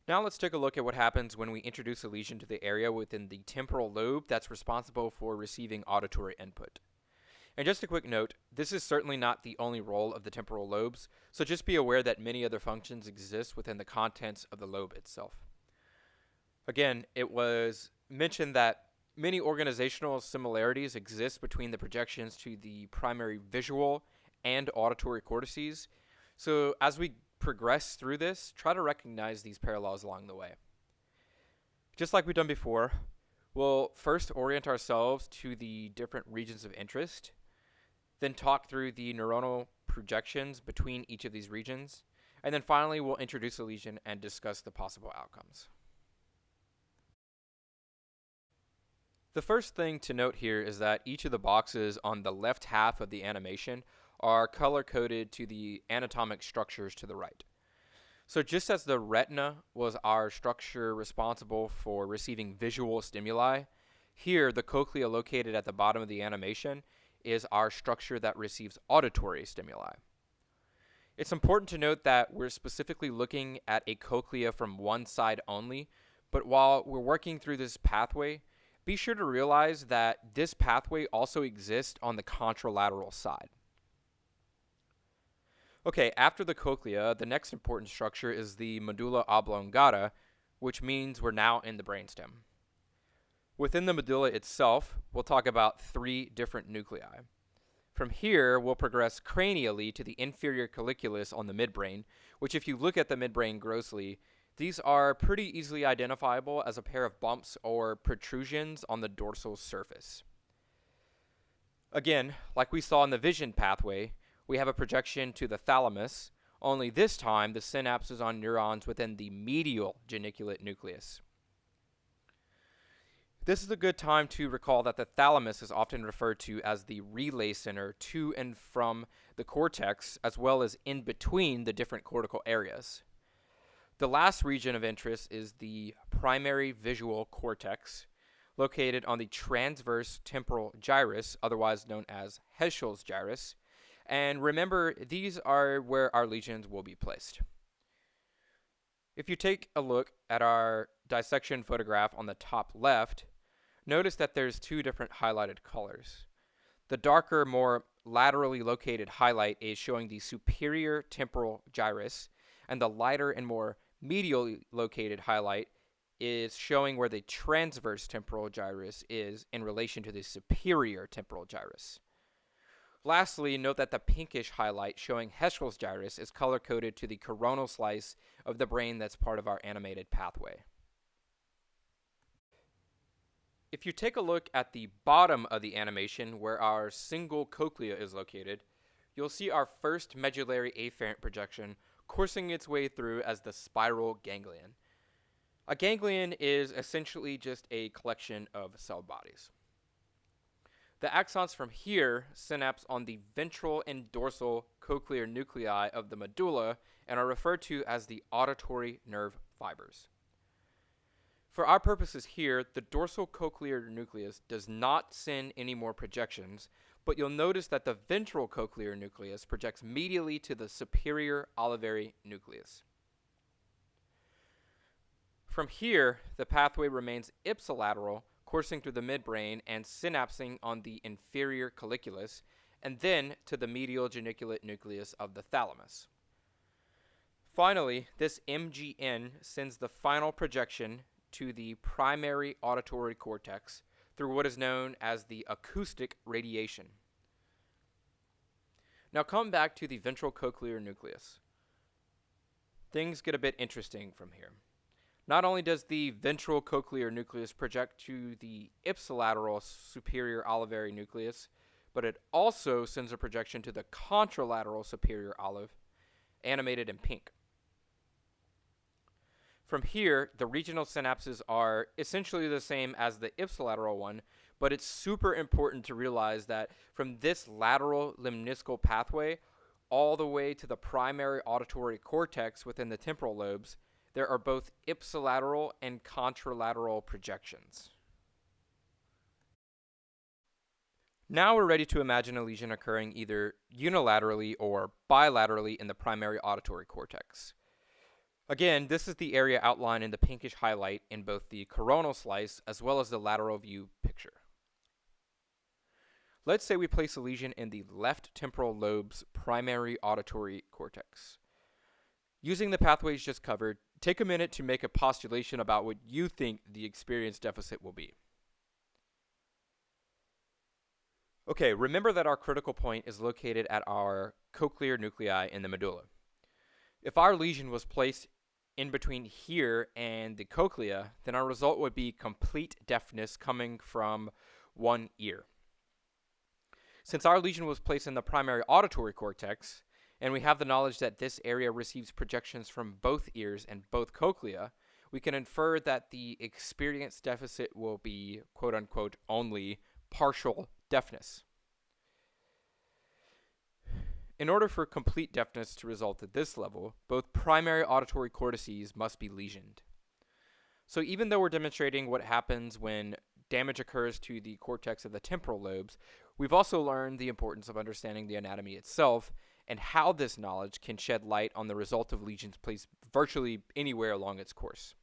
Now let's take a look at what happens when we introduce a lesion to the area within the temporal lobe that's responsible for receiving auditory input. And just a quick note, this is certainly not the only role of the temporal lobes, so just be aware that many other functions exist within the contents of the lobe itself. Again, it was mentioned that many organizational similarities exist between the projections to the primary visual and auditory cortices. So as we progress through this, try to recognize these parallels along the way. Just like we've done before, we'll first orient ourselves to the different regions of interest, then talk through the neuronal projections between each of these regions, and then finally we'll introduce a lesion and discuss the possible outcomes. The first thing to note here is that each of the boxes on the left half of the animation are color-coded to the anatomic structures to the right. So just as the retina was our structure responsible for receiving visual stimuli, here the cochlea located at the bottom of the animation is our structure that receives auditory stimuli. It's important to note that we're specifically looking at a cochlea from one side only, but while we're working through this pathway, be sure to realize that this pathway also exists on the contralateral side. Okay, after the cochlea, the next important structure is the medulla oblongata, which means we're now in the brainstem. Within the medulla itself, we'll talk about 3 different nuclei. From here, we'll progress cranially to the inferior colliculus on the midbrain, which if you look at the midbrain grossly, these are pretty easily identifiable as a pair of bumps or protrusions on the dorsal surface. Again, like we saw in the vision pathway, we have a projection to the thalamus, only this time the synapse is on neurons within the medial geniculate nucleus. This is a good time to recall that the thalamus is often referred to as the relay center to and from the cortex, as well as in between the different cortical areas. The last region of interest is the primary visual cortex, located on the transverse temporal gyrus, otherwise known as Heschel's gyrus. And remember, these are where our lesions will be placed. If you take a look at our dissection photograph on the top left, notice that there's 2 different highlighted colors. The darker, more laterally located highlight is showing the superior temporal gyrus, and the lighter and more medially located highlight is showing where the transverse temporal gyrus is in relation to the superior temporal gyrus. Lastly, note that the pinkish highlight showing Heschel's gyrus is color-coded to the coronal slice of the brain that's part of our animated pathway. If you take a look at the bottom of the animation where our single cochlea is located, you'll see our first medullary afferent projection coursing its way through as the spiral ganglion. A ganglion is essentially just a collection of cell bodies. The axons from here synapse on the ventral and dorsal cochlear nuclei of the medulla and are referred to as the auditory nerve fibers. For our purposes here, the dorsal cochlear nucleus does not send any more projections, but you'll notice that the ventral cochlear nucleus projects medially to the superior olivary nucleus. From here, the pathway remains ipsilateral, coursing through the midbrain and synapsing on the inferior colliculus, and then to the medial geniculate nucleus of the thalamus. Finally, this MGN sends the final projection to the primary auditory cortex through what is known as the acoustic radiation. Now come back to the ventral cochlear nucleus. Things get a bit interesting from here. Not only does the ventral cochlear nucleus project to the ipsilateral superior olivary nucleus, but it also sends a projection to the contralateral superior olive, animated in pink. From here, the regional synapses are essentially the same as the ipsilateral one, but it's super important to realize that from this lateral lemniscal pathway all the way to the primary auditory cortex within the temporal lobes, there are both ipsilateral and contralateral projections. Now we're ready to imagine a lesion occurring either unilaterally or bilaterally in the primary auditory cortex. Again, this is the area outlined in the pinkish highlight in both the coronal slice as well as the lateral view picture. Let's say we place a lesion in the left temporal lobe's primary auditory cortex. Using the pathways just covered, take a minute to make a postulation about what you think the experience deficit will be. Okay, remember that our critical point is located at our cochlear nuclei in the medulla. If our lesion was placed in between here and the cochlea, then our result would be complete deafness coming from one ear. Since our lesion was placed in the primary auditory cortex, and we have the knowledge that this area receives projections from both ears and both cochlea, we can infer that the experience deficit will be, quote unquote, only partial deafness. In order for complete deafness to result at this level, both primary auditory cortices must be lesioned. So even though we're demonstrating what happens when damage occurs to the cortex of the temporal lobes, we've also learned the importance of understanding the anatomy itself and how this knowledge can shed light on the result of lesions placed virtually anywhere along its course.